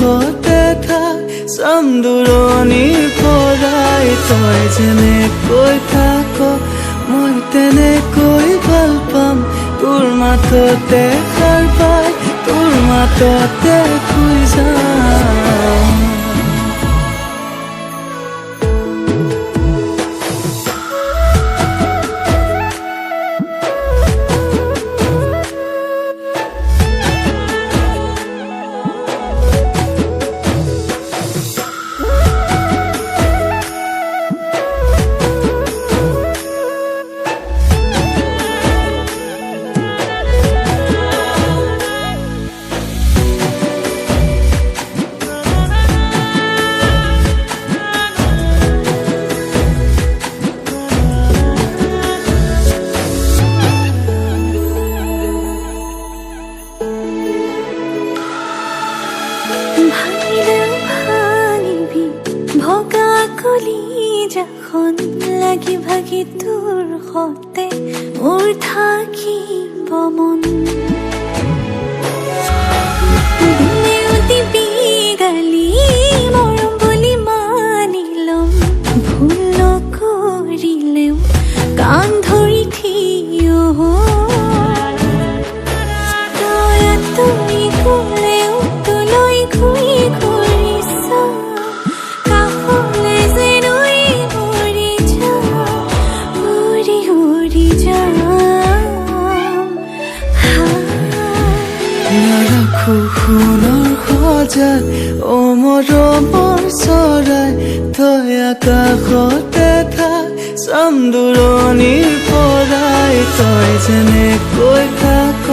কাষতে থাক চাম দূৰণিৰ পৰাই তই যেনেকৈ থাক মই তেনেকৈ ভাল পাম তোৰ মাততে সাৰ পাই তোৰ মাততে শুই যাম ভগা কলিজাখন লাগি ভাগি তোৰ সতে মোৰ থাকিব মন দিলেও দিবি গালি মৰম বুলি মানি ল'ম ভুল নকৰিলেও কাণ ধৰি থিয় তই তুমি ক'লেও তোলৈ ঘূৰি ঘূৰি চাওঁ সোণৰ সজাত মৰমৰ চৰাই তই আকাশতে থাক চাম দূৰণিৰ পৰাই তই যেনেকৈ থাক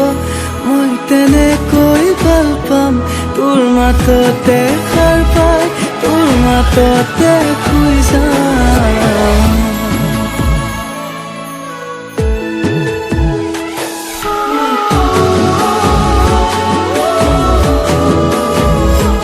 মই তেনেকৈ ভাল পাম তোৰ মাততে সাৰ পাই তোৰ মাততে শুই যাম